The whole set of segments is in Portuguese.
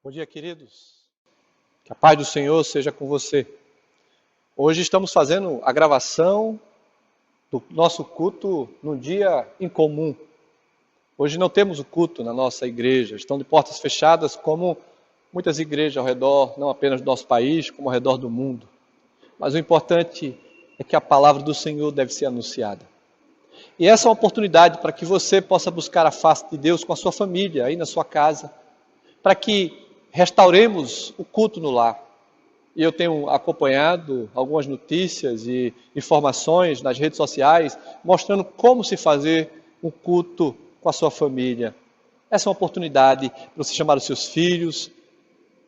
Bom dia, queridos. Que a paz do Senhor seja com você. Hoje estamos fazendo a gravação do nosso culto num dia incomum. Hoje não temos o culto na nossa igreja, estão de portas fechadas como muitas igrejas ao redor, não apenas do nosso país, como ao redor do mundo. Mas o importante é que a palavra do Senhor deve ser anunciada. E essa é uma oportunidade para que você possa buscar a face de Deus com a sua família, aí na sua casa, para que restauremos o culto no lar. E eu tenho acompanhado algumas notícias e informações nas redes sociais, mostrando como se fazer um culto com a sua família. Essa é uma oportunidade para você chamar os seus filhos,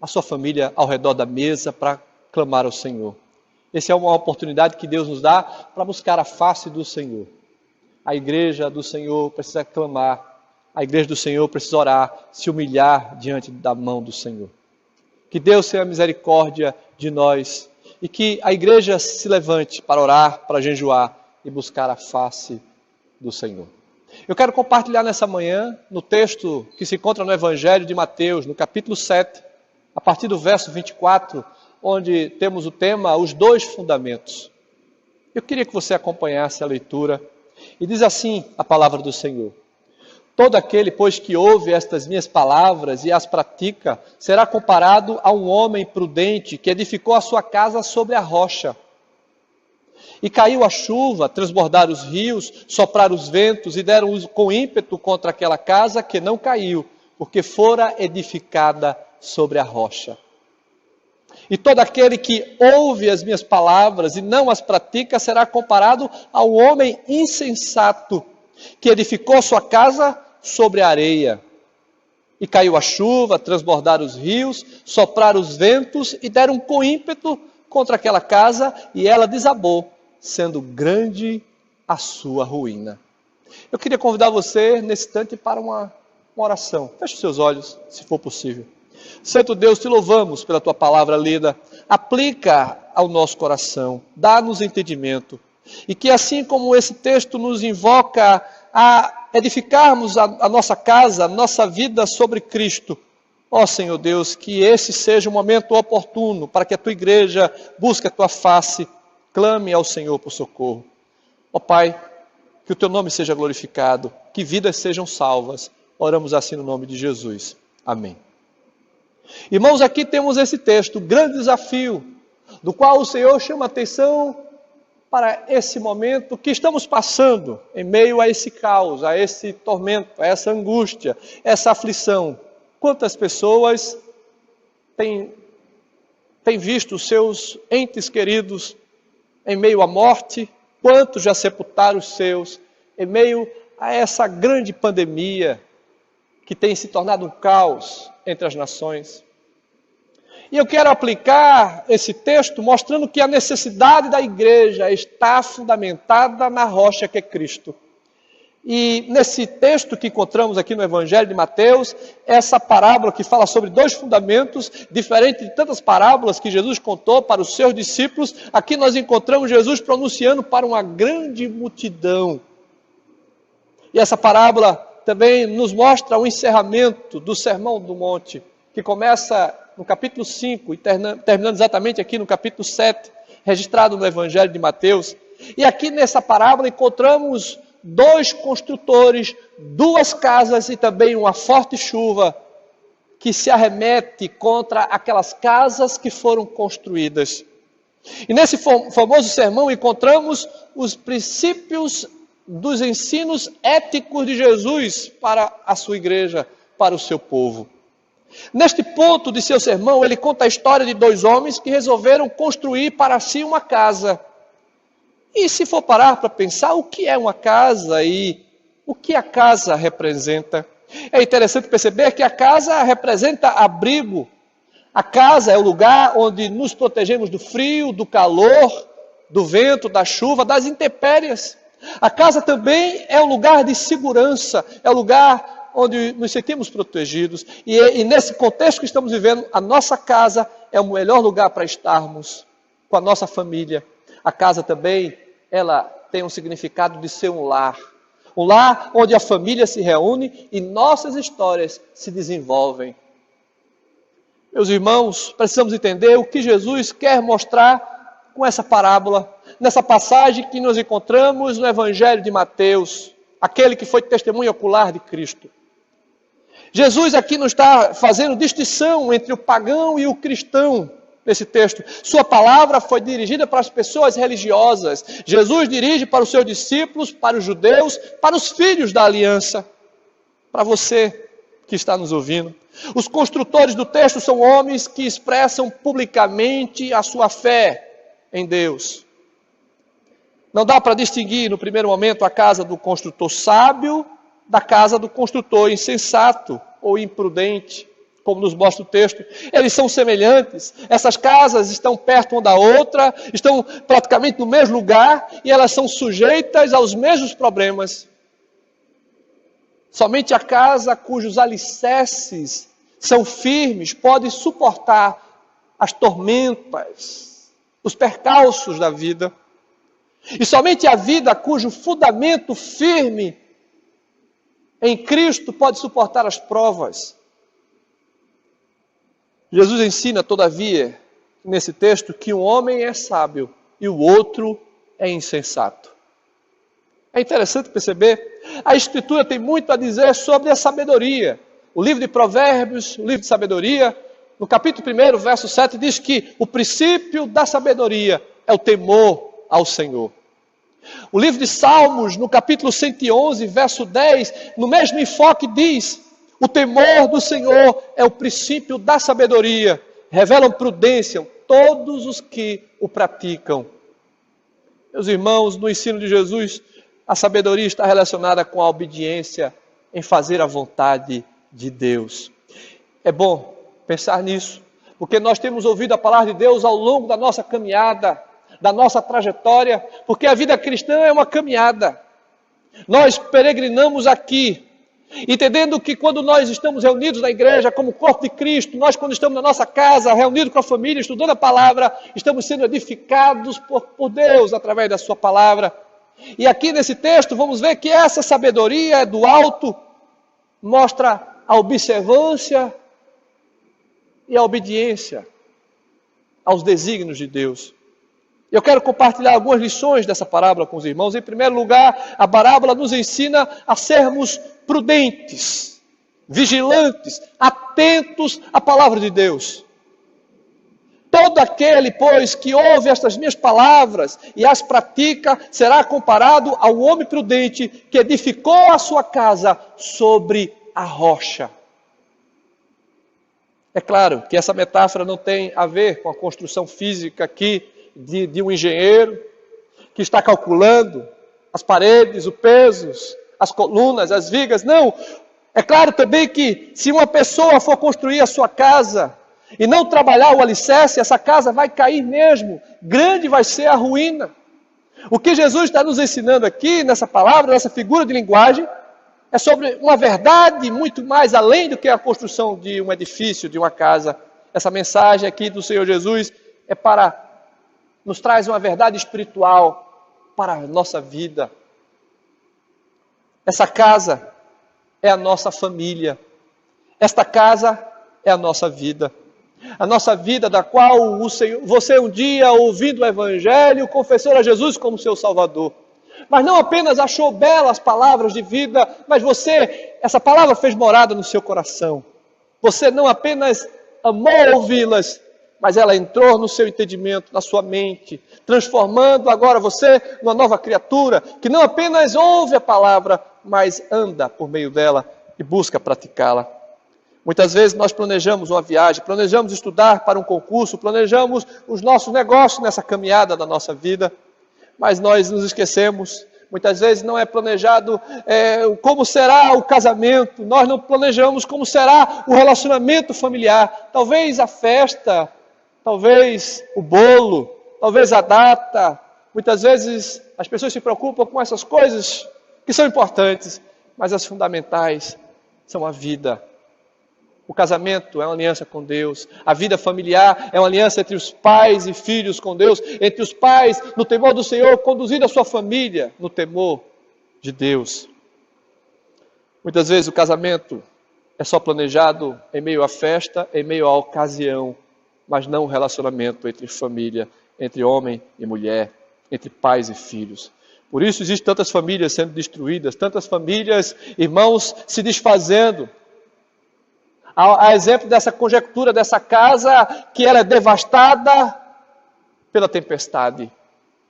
a sua família ao redor da mesa para clamar ao Senhor. Essa é uma oportunidade que Deus nos dá para buscar a face do Senhor. A igreja do Senhor precisa clamar. A igreja do Senhor precisa orar, se humilhar diante da mão do Senhor. Que Deus tenha misericórdia de nós e que a igreja se levante para orar, para jejuar e buscar a face do Senhor. Eu quero compartilhar nessa manhã, no texto que se encontra no Evangelho de Mateus, no capítulo 7, a partir do verso 24, onde temos o tema, os dois fundamentos. Eu queria que você acompanhasse a leitura e diz assim a palavra do Senhor. Todo aquele, pois, que ouve estas minhas palavras e as pratica, será comparado a um homem prudente que edificou a sua casa sobre a rocha. E caiu a chuva, transbordaram os rios, sopraram os ventos e deram com ímpeto contra aquela casa que não caiu, porque fora edificada sobre a rocha. E todo aquele que ouve as minhas palavras e não as pratica, será comparado a um homem insensato que edificou sua casa sobre a areia. E caiu a chuva, transbordaram os rios, sopraram os ventos e deram com ímpeto contra aquela casa e ela desabou, sendo grande a sua ruína. Eu queria convidar você nesse instante para uma oração. Feche os seus olhos, se for possível. Santo Deus, te louvamos pela tua palavra lida. Aplica ao nosso coração, dá-nos entendimento. E que assim como esse texto nos invoca a edificarmos a nossa casa, a nossa vida sobre Cristo, ó Senhor Deus, que esse seja o momento oportuno para que a tua igreja busque a tua face, clame ao Senhor por socorro. Ó Pai, que o teu nome seja glorificado, que vidas sejam salvas. Oramos assim no nome de Jesus. Amém. Irmãos, aqui temos esse texto, grande desafio, do qual o Senhor chama a atenção para esse momento que estamos passando em meio a esse caos, a esse tormento, a essa angústia, essa aflição. Quantas pessoas têm visto seus entes queridos em meio à morte? Quantos já sepultaram os seus em meio a essa grande pandemia que tem se tornado um caos entre as nações? E eu quero aplicar esse texto mostrando que a necessidade da igreja está fundamentada na rocha que é Cristo. E nesse texto que encontramos aqui no Evangelho de Mateus, essa parábola que fala sobre dois fundamentos, diferente de tantas parábolas que Jesus contou para os seus discípulos, aqui nós encontramos Jesus pronunciando para uma grande multidão. E essa parábola também nos mostra o encerramento do Sermão do Monte, que começa no capítulo 5 e terminando exatamente aqui no capítulo 7, registrado no Evangelho de Mateus. E aqui nessa parábola encontramos dois construtores, duas casas e também uma forte chuva que se arremete contra aquelas casas que foram construídas. E nesse famoso sermão encontramos os princípios dos ensinos éticos de Jesus para a sua igreja, para o seu povo. Neste ponto de seu sermão, ele conta a história de dois homens que resolveram construir para si uma casa. E se for parar para pensar, o que é uma casa e o que a casa representa? É interessante perceber que a casa representa abrigo. A casa é o lugar onde nos protegemos do frio, do calor, do vento, da chuva, das intempéries. A casa também é um lugar de segurança, é um lugar onde nos sentimos protegidos. E nesse contexto que estamos vivendo, a nossa casa é o melhor lugar para estarmos com a nossa família. A casa também, ela tem um significado de ser um lar. Um lar onde a família se reúne e nossas histórias se desenvolvem. Meus irmãos, precisamos entender o que Jesus quer mostrar com essa parábola, nessa passagem que nos encontramos no Evangelho de Mateus, aquele que foi testemunho ocular de Cristo. Jesus aqui não está fazendo distinção entre o pagão e o cristão nesse texto. Sua palavra foi dirigida para as pessoas religiosas. Jesus dirige para os seus discípulos, para os judeus, para os filhos da aliança, para você que está nos ouvindo. Os construtores do texto são homens que expressam publicamente a sua fé em Deus. Não dá para distinguir no primeiro momento a casa do construtor sábio da casa do construtor insensato ou imprudente, como nos mostra o texto. Eles são semelhantes, essas casas estão perto uma da outra, estão praticamente no mesmo lugar e elas são sujeitas aos mesmos problemas. Somente a casa cujos alicerces são firmes pode suportar as tormentas, os percalços da vida. E somente a vida cujo fundamento firme em Cristo pode suportar as provas. Jesus ensina, todavia, nesse texto, que um homem é sábio e o outro é insensato. É interessante perceber, a Escritura tem muito a dizer sobre a sabedoria. O livro de Provérbios, o livro de sabedoria, no capítulo 1, verso 7, diz que o princípio da sabedoria é o temor ao Senhor. O livro de Salmos, no capítulo 111, verso 10, no mesmo enfoque diz: o temor do Senhor é o princípio da sabedoria, revelam prudência todos os que o praticam. Meus irmãos, no ensino de Jesus, a sabedoria está relacionada com a obediência em fazer a vontade de Deus. É bom pensar nisso, porque nós temos ouvido a palavra de Deus ao longo da nossa caminhada, da nossa trajetória, porque a vida cristã é uma caminhada. Nós peregrinamos aqui, entendendo que quando nós estamos reunidos na igreja como corpo de Cristo, nós quando estamos na nossa casa, reunidos com a família, estudando a palavra, estamos sendo edificados por Deus através da sua palavra. E aqui nesse texto vamos ver que essa sabedoria do alto mostra a observância e a obediência aos desígnios de Deus. Eu quero compartilhar algumas lições dessa parábola com os irmãos. Em primeiro lugar, a parábola nos ensina a sermos prudentes, vigilantes, atentos à palavra de Deus. Todo aquele, pois, que ouve estas minhas palavras e as pratica, será comparado ao homem prudente que edificou a sua casa sobre a rocha. É claro que essa metáfora não tem a ver com a construção física aqui, de um engenheiro que está calculando as paredes, os pesos, as colunas, as vigas. Não, é claro também que se uma pessoa for construir a sua casa e não trabalhar o alicerce, essa casa vai cair mesmo, grande vai ser a ruína. O que Jesus está nos ensinando aqui, nessa palavra, nessa figura de linguagem, é sobre uma verdade muito mais além do que a construção de um edifício, de uma casa. Essa mensagem aqui do Senhor Jesus nos traz uma verdade espiritual para a nossa vida. Essa casa é a nossa família. Esta casa é a nossa vida. A nossa vida da qual você um dia, ouvindo o Evangelho, confessou a Jesus como seu Salvador. Mas não apenas achou belas palavras de vida, mas essa palavra fez morada no seu coração. Você não apenas amou ouvi-las, mas ela entrou no seu entendimento, na sua mente, transformando agora você numa nova criatura, que não apenas ouve a palavra, mas anda por meio dela e busca praticá-la. Muitas vezes nós planejamos uma viagem, planejamos estudar para um concurso, planejamos os nossos negócios nessa caminhada da nossa vida, mas nós nos esquecemos. Muitas vezes não é planejado como será o casamento, nós não planejamos como será o relacionamento familiar, talvez a festa, talvez o bolo, talvez a data. Muitas vezes as pessoas se preocupam com essas coisas que são importantes, mas as fundamentais são a vida. O casamento é uma aliança com Deus. A vida familiar é uma aliança entre os pais e filhos com Deus. Entre os pais, no temor do Senhor, conduzindo a sua família no temor de Deus. Muitas vezes o casamento é só planejado em meio à festa, em meio à ocasião, mas não um relacionamento entre família, entre homem e mulher, entre pais e filhos. Por isso existem tantas famílias sendo destruídas, tantas famílias, irmãos, se desfazendo. Há exemplo dessa conjectura dessa casa que era devastada pela tempestade.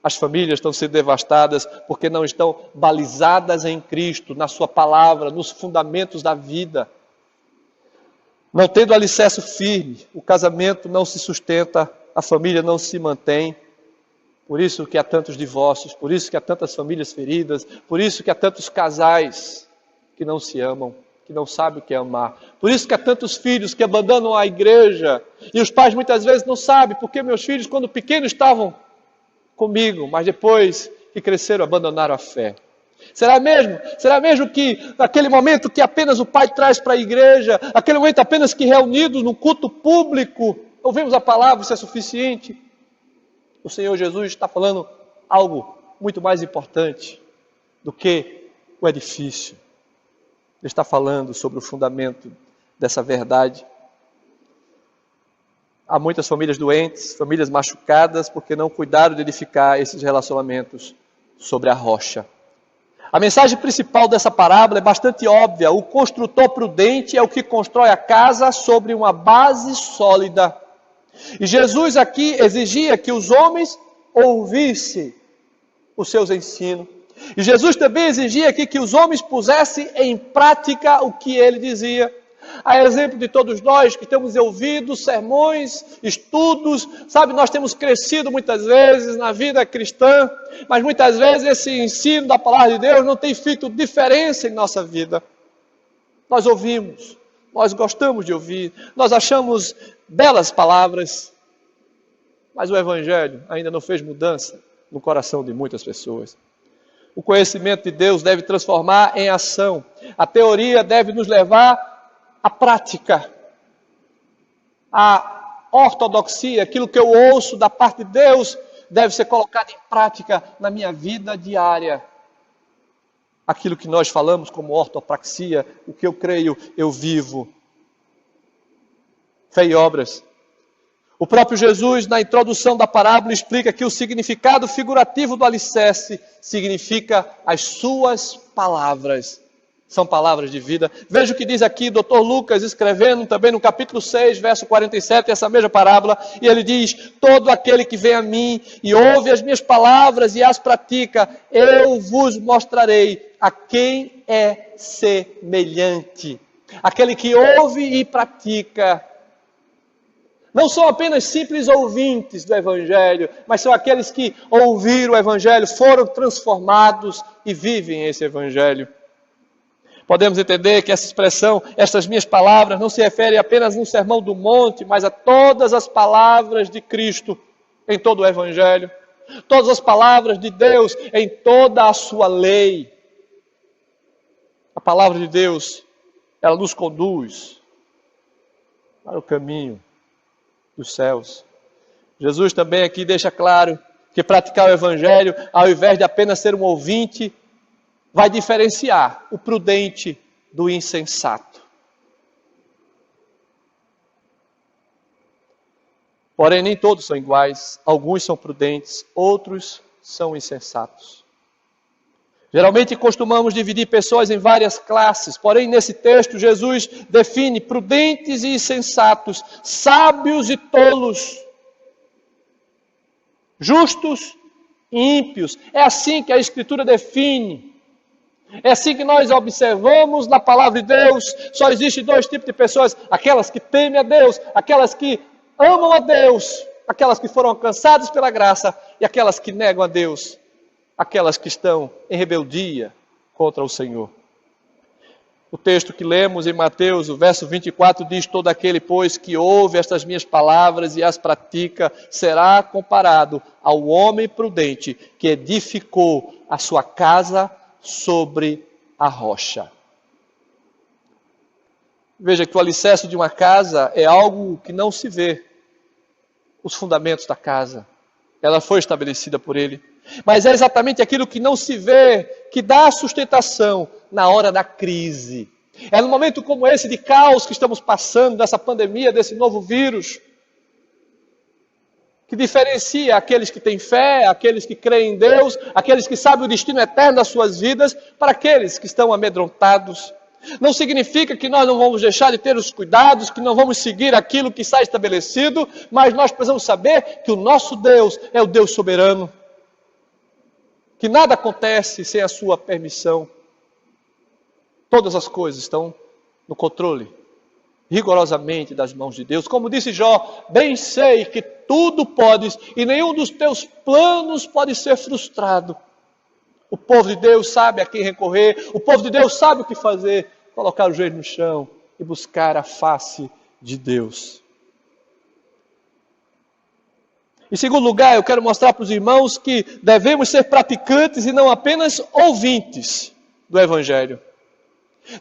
As famílias estão sendo devastadas porque não estão balizadas em Cristo, na sua palavra, nos fundamentos da vida. Não tendo alicerce firme, o casamento não se sustenta, a família não se mantém. Por isso que há tantos divórcios, por isso que há tantas famílias feridas, por isso que há tantos casais que não se amam, que não sabem o que é amar. Por isso que há tantos filhos que abandonam a igreja e os pais muitas vezes não sabem porque meus filhos, quando pequenos, estavam comigo, mas depois que cresceram, abandonaram a fé. Será mesmo que naquele momento que apenas o pai traz para a igreja, aquele momento apenas que reunidos no culto público, ouvimos a palavra, isso é suficiente? O Senhor Jesus está falando algo muito mais importante do que o edifício. Ele está falando sobre o fundamento dessa verdade. Há muitas famílias doentes, famílias machucadas, porque não cuidaram de edificar esses relacionamentos sobre a rocha. A mensagem principal dessa parábola é bastante óbvia. O construtor prudente é o que constrói a casa sobre uma base sólida. E Jesus aqui exigia que os homens ouvissem os seus ensinos. E Jesus também exigia aqui que os homens pusessem em prática o que ele dizia. A exemplo de todos nós que temos ouvido sermões, estudos, sabe, nós temos crescido muitas vezes na vida cristã, mas muitas vezes esse ensino da palavra de Deus não tem feito diferença em nossa vida. Nós ouvimos, nós gostamos de ouvir, nós achamos belas palavras, mas o Evangelho ainda não fez mudança no coração de muitas pessoas. O conhecimento de Deus deve transformar em ação. A teoria deve nos levar à prática. A ortodoxia, aquilo que eu ouço da parte de Deus, deve ser colocado em prática na minha vida diária. Aquilo que nós falamos como ortopraxia, o que eu creio, eu vivo. Fé e obras. O próprio Jesus, na introdução da parábola, explica que o significado figurativo do alicerce significa as suas palavras. São palavras de vida. Veja o que diz aqui o Dr. Lucas, escrevendo também no capítulo 6, verso 47, essa mesma parábola, e ele diz: todo aquele que vem a mim e ouve as minhas palavras e as pratica, eu vos mostrarei a quem é semelhante. Aquele que ouve e pratica. Não são apenas simples ouvintes do Evangelho, mas são aqueles que ouviram o Evangelho, foram transformados e vivem esse Evangelho. Podemos entender que essa expressão, estas minhas palavras, não se refere apenas no Sermão do Monte, mas a todas as palavras de Cristo em todo o Evangelho. Todas as palavras de Deus em toda a sua lei. A palavra de Deus, ela nos conduz para o caminho dos céus. Jesus também aqui deixa claro que praticar o Evangelho, ao invés de apenas ser um ouvinte, vai diferenciar o prudente do insensato. Porém, nem todos são iguais. Alguns são prudentes, outros são insensatos. Geralmente costumamos dividir pessoas em várias classes, porém nesse texto Jesus define prudentes e insensatos, sábios e tolos, justos e ímpios. É assim que a Escritura define. É assim que nós observamos na palavra de Deus. Só existem dois tipos de pessoas: aquelas que temem a Deus, aquelas que amam a Deus, aquelas que foram alcançadas pela graça e aquelas que negam a Deus, aquelas que estão em rebeldia contra o Senhor. O texto que lemos em Mateus, o verso 24, diz: todo aquele, pois, que ouve estas minhas palavras e as pratica, será comparado ao homem prudente que edificou a sua casa sobre a rocha. Veja que o alicerce de uma casa é algo que não se vê. Os fundamentos da casa, ela foi estabelecida por ele. Mas é exatamente aquilo que não se vê, que dá sustentação na hora da crise. É num momento como esse de caos que estamos passando, dessa pandemia, desse novo vírus, que diferencia aqueles que têm fé, aqueles que creem em Deus, aqueles que sabem o destino eterno das suas vidas, para aqueles que estão amedrontados. Não significa que nós não vamos deixar de ter os cuidados, que não vamos seguir aquilo que está estabelecido, mas nós precisamos saber que o nosso Deus é o Deus soberano, que nada acontece sem a sua permissão. Todas as coisas estão no controle, rigorosamente, das mãos de Deus. Como disse Jó, bem sei que tudo podes e nenhum dos teus planos pode ser frustrado. O povo de Deus sabe a quem recorrer, o povo de Deus sabe o que fazer, colocar o joelho no chão e buscar a face de Deus. Em segundo lugar, eu quero mostrar para os irmãos que devemos ser praticantes e não apenas ouvintes do Evangelho.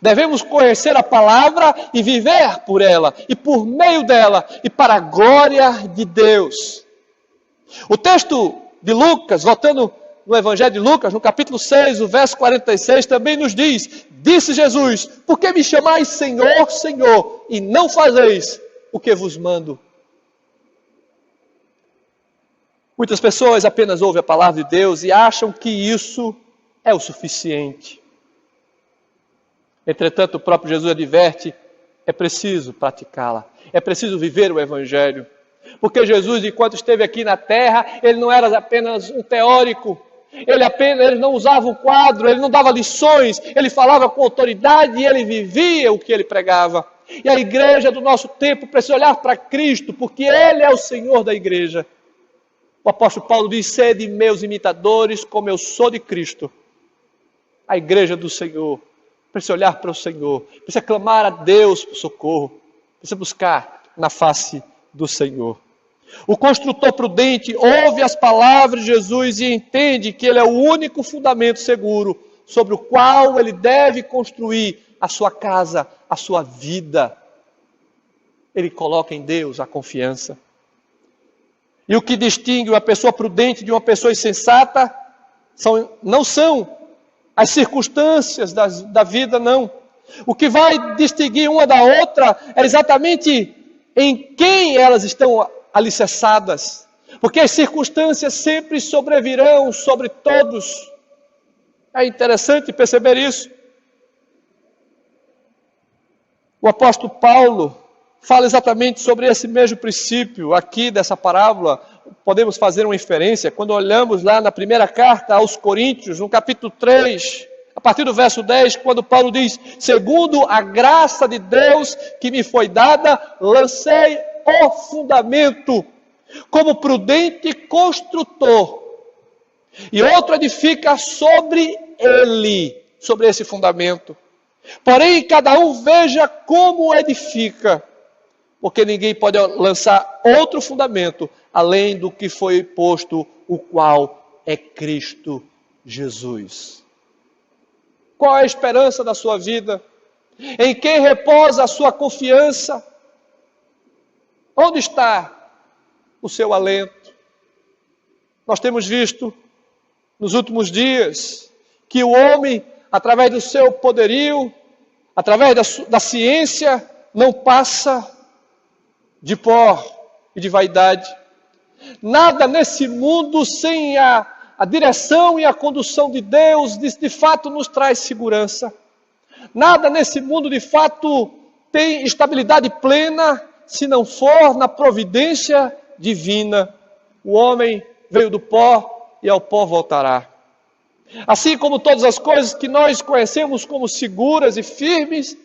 Devemos conhecer a palavra e viver por ela, e por meio dela, e para a glória de Deus. O texto de Lucas, voltando no Evangelho de Lucas, no capítulo 6, o verso 46, também nos diz: disse Jesus, por que me chamais Senhor, Senhor, e não fazeis o que vos mando? Muitas pessoas apenas ouvem a palavra de Deus e acham que isso é o suficiente. Entretanto, o próprio Jesus adverte, é preciso praticá-la, é preciso viver o Evangelho. Porque Jesus, enquanto esteve aqui na terra, ele não era apenas um teórico, ele não usava um quadro, ele não dava lições, ele falava com autoridade e ele vivia o que ele pregava. E a igreja do nosso tempo precisa olhar para Cristo, porque Ele é o Senhor da igreja. O apóstolo Paulo diz, sede meus imitadores, como eu sou de Cristo. A igreja do Senhor precisa olhar para o Senhor, precisa clamar a Deus por socorro, precisa buscar na face do Senhor. O construtor prudente ouve as palavras de Jesus e entende que Ele é o único fundamento seguro sobre o qual ele deve construir a sua casa, a sua vida. Ele coloca em Deus a confiança. E o que distingue uma pessoa prudente de uma pessoa insensata não são as circunstâncias da vida, não. O que vai distinguir uma da outra é exatamente em quem elas estão alicerçadas. Porque as circunstâncias sempre sobrevirão sobre todos. É interessante perceber isso. O apóstolo Paulo fala exatamente sobre esse mesmo princípio aqui dessa parábola. Podemos fazer uma inferência quando olhamos lá na primeira carta aos Coríntios, no capítulo 3, a partir do verso 10, quando Paulo diz, segundo a graça de Deus que me foi dada, lancei o fundamento como prudente construtor, e outro edifica sobre ele, sobre esse fundamento. Porém, cada um veja como edifica, porque ninguém pode lançar outro fundamento além do que foi posto, o qual é Cristo Jesus. Qual é a esperança da sua vida? Em quem repousa a sua confiança? Onde está o seu alento? Nós temos visto nos últimos dias que o homem, através do seu poderio, através da ciência, não passa de pó e de vaidade. Nada nesse mundo sem a direção e a condução de Deus, de fato nos traz segurança. Nada nesse mundo de fato tem estabilidade plena se não for na providência divina. O homem veio do pó e ao pó voltará. Assim como todas as coisas que nós conhecemos como seguras e firmes,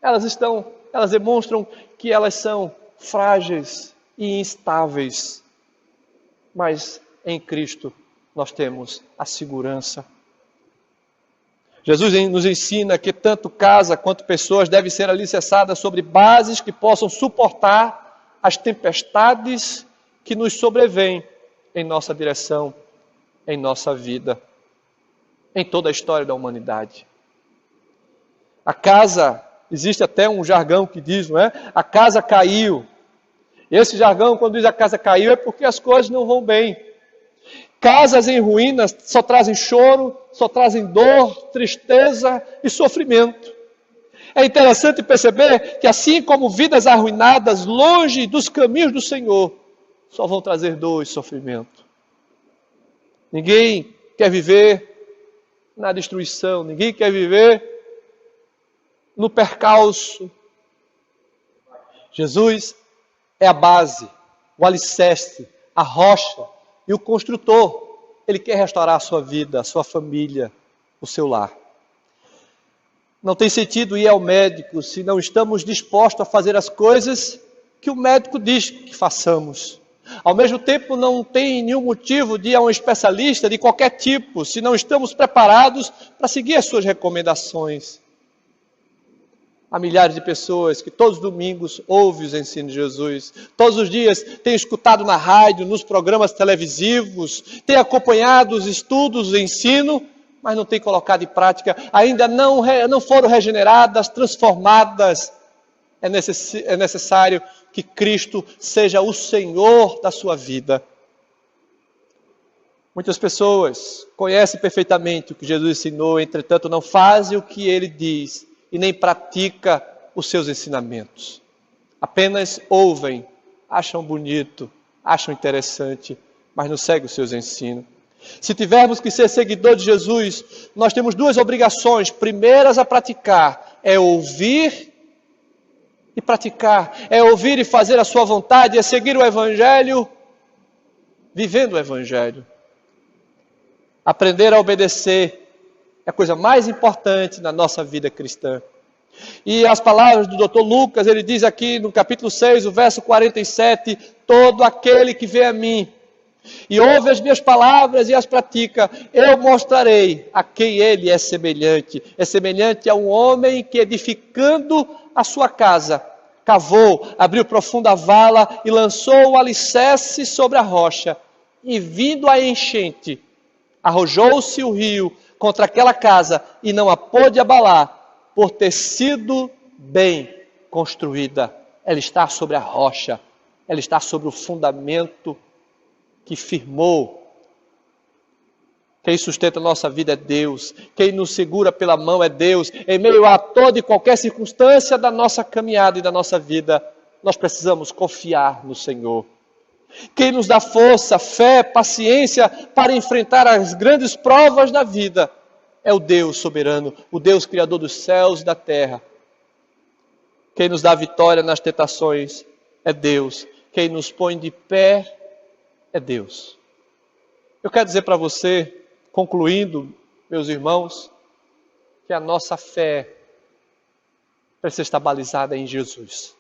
elas demonstram que elas são frágeis e instáveis. Mas em Cristo nós temos a segurança. Jesus nos ensina que tanto casa quanto pessoas devem ser alicerçadas sobre bases que possam suportar as tempestades que nos sobrevêm em nossa direção, em nossa vida, em toda a história da humanidade. A casa, existe até um jargão que diz, não é? A casa caiu. E esse jargão, quando diz a casa caiu, é porque as coisas não vão bem. Casas em ruínas só trazem choro, só trazem dor, tristeza e sofrimento. É interessante perceber que assim como vidas arruinadas longe dos caminhos do Senhor, só vão trazer dor e sofrimento. Ninguém quer viver na destruição, ninguém quer viver no percalço. Jesus é a base, o alicerce, a rocha e o construtor. Ele quer restaurar a sua vida, a sua família, o seu lar. Não tem sentido ir ao médico se não estamos dispostos a fazer as coisas que o médico diz que façamos. Ao mesmo tempo, não tem nenhum motivo de ir a um especialista de qualquer tipo se não estamos preparados para seguir as suas recomendações. Há milhares de pessoas que todos os domingos ouvem os ensinos de Jesus. Todos os dias têm escutado na rádio, nos programas televisivos, têm acompanhado os estudos, o ensino, mas não têm colocado em prática. Ainda não foram regeneradas, transformadas. É necessário que Cristo seja o Senhor da sua vida. Muitas pessoas conhecem perfeitamente o que Jesus ensinou, entretanto não fazem o que ele diz e nem pratica os seus ensinamentos. Apenas ouvem, acham bonito, acham interessante, mas não seguem os seus ensinos. Se tivermos que ser seguidores de Jesus, nós temos duas obrigações. Primeiras a praticar, é ouvir e praticar. É ouvir e fazer a sua vontade, é seguir o Evangelho, vivendo o Evangelho. Aprender a obedecer é a coisa mais importante na nossa vida cristã. E as palavras do Dr. Lucas, ele diz aqui no capítulo 6, o verso 47, todo aquele que vem a mim e ouve as minhas palavras e as pratica, eu mostrarei a quem ele é semelhante. É semelhante a um homem que, edificando a sua casa, cavou, abriu profunda vala e lançou o alicerce sobre a rocha. E vindo a enchente, arrojou-se o rio contra aquela casa e não a pôde abalar, por ter sido bem construída. Ela está sobre a rocha, ela está sobre o fundamento que firmou. Quem sustenta a nossa vida é Deus, quem nos segura pela mão é Deus. Em meio a toda e qualquer circunstância da nossa caminhada e da nossa vida, nós precisamos confiar no Senhor. Quem nos dá força, fé, paciência para enfrentar as grandes provas da vida é o Deus soberano, o Deus criador dos céus e da terra. Quem nos dá vitória nas tentações é Deus. Quem nos põe de pé é Deus. Eu quero dizer para você, concluindo, meus irmãos, que a nossa fé precisa estar balizada em Jesus.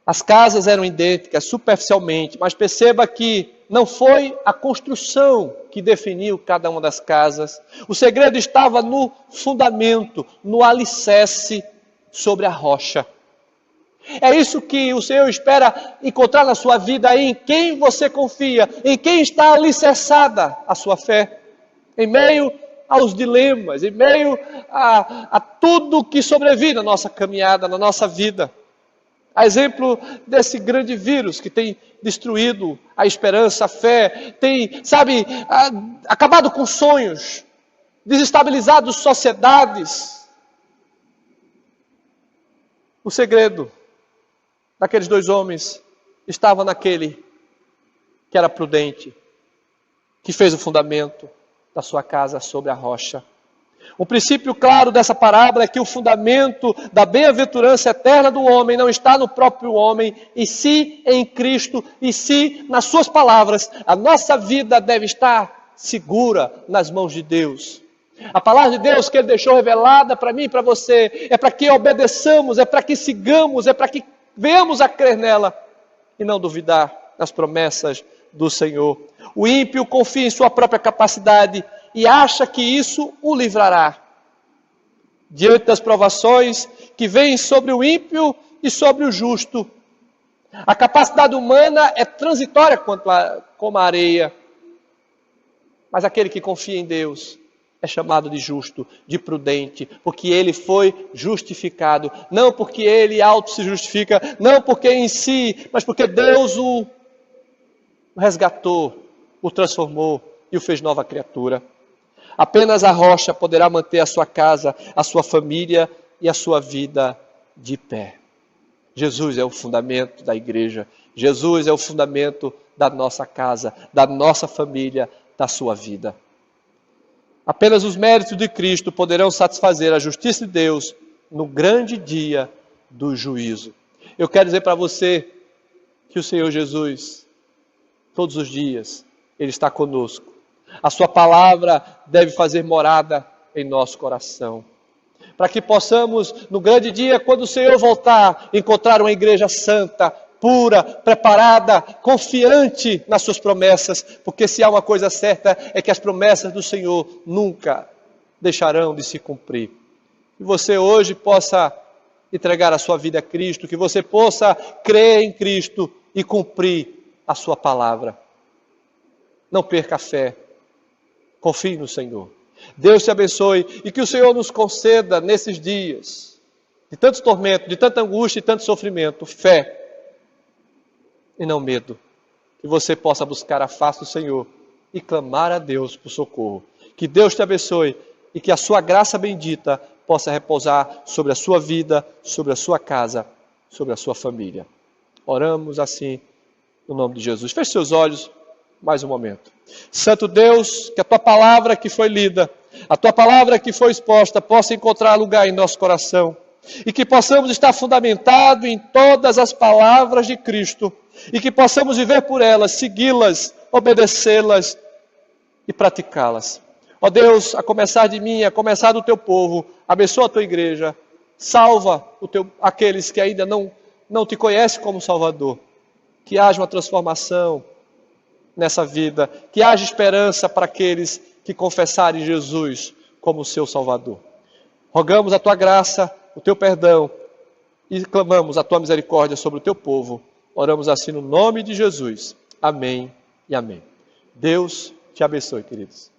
As casas eram idênticas superficialmente, mas perceba que não foi a construção que definiu cada uma das casas. O segredo estava no fundamento, no alicerce sobre a rocha. É isso que o Senhor espera encontrar na sua vida, em quem você confia, em quem está alicerçada a sua fé. Em meio aos dilemas, em meio a tudo que sobrevive na nossa caminhada, na nossa vida. A exemplo desse grande vírus que tem destruído a esperança, a fé, tem, acabado com sonhos, desestabilizado sociedades. O segredo daqueles dois homens estava naquele que era prudente, que fez o fundamento da sua casa sobre a rocha. Um princípio claro dessa parábola é que o fundamento da bem-aventurança eterna do homem não está no próprio homem, e sim em Cristo, e sim nas suas palavras. A nossa vida deve estar segura nas mãos de Deus. A palavra de Deus que Ele deixou revelada para mim e para você é para que obedeçamos, é para que sigamos, é para que venhamos a crer nela e não duvidar das promessas do Senhor. O ímpio confia em sua própria capacidade e acha que isso o livrará. Diante das provações que vêm sobre o ímpio e sobre o justo, a capacidade humana é transitória como a areia. Mas aquele que confia em Deus é chamado de justo, de prudente, porque ele foi justificado. Não porque ele auto se justifica, não porque em si, mas porque Deus o resgatou, o transformou e o fez nova criatura. Apenas a rocha poderá manter a sua casa, a sua família e a sua vida de pé. Jesus é o fundamento da igreja. Jesus é o fundamento da nossa casa, da nossa família, da sua vida. Apenas os méritos de Cristo poderão satisfazer a justiça de Deus no grande dia do juízo. Eu quero dizer para você que o Senhor Jesus, todos os dias, Ele está conosco. A sua palavra deve fazer morada em nosso coração. Para que possamos, no grande dia, quando o Senhor voltar, encontrar uma igreja santa, pura, preparada, confiante nas suas promessas. Porque se há uma coisa certa, é que as promessas do Senhor nunca deixarão de se cumprir. Que você hoje possa entregar a sua vida a Cristo, que você possa crer em Cristo e cumprir a sua palavra. Não perca a fé. Confie no Senhor. Deus te abençoe e que o Senhor nos conceda nesses dias de tantos tormentos, de tanta angústia e tanto sofrimento, fé e não medo. Que você possa buscar a face do Senhor e clamar a Deus por socorro. Que Deus te abençoe e que a sua graça bendita possa repousar sobre a sua vida, sobre a sua casa, sobre a sua família. Oramos assim no nome de Jesus. Feche seus olhos mais um momento. Santo Deus, que a tua palavra que foi lida, a tua palavra que foi exposta, possa encontrar lugar em nosso coração. E que possamos estar fundamentados em todas as palavras de Cristo. E que possamos viver por elas, segui-las, obedecê-las e praticá-las. Ó Deus, a começar de mim, a começar do teu povo, abençoa a tua igreja. Salva aqueles que ainda não te conhecem como Salvador. Que haja uma transformação nessa vida, que haja esperança para aqueles que confessarem Jesus como seu Salvador. Rogamos a tua graça, o teu perdão e clamamos a tua misericórdia sobre o teu povo. Oramos assim no nome de Jesus. Amém e amém. Deus te abençoe, queridos.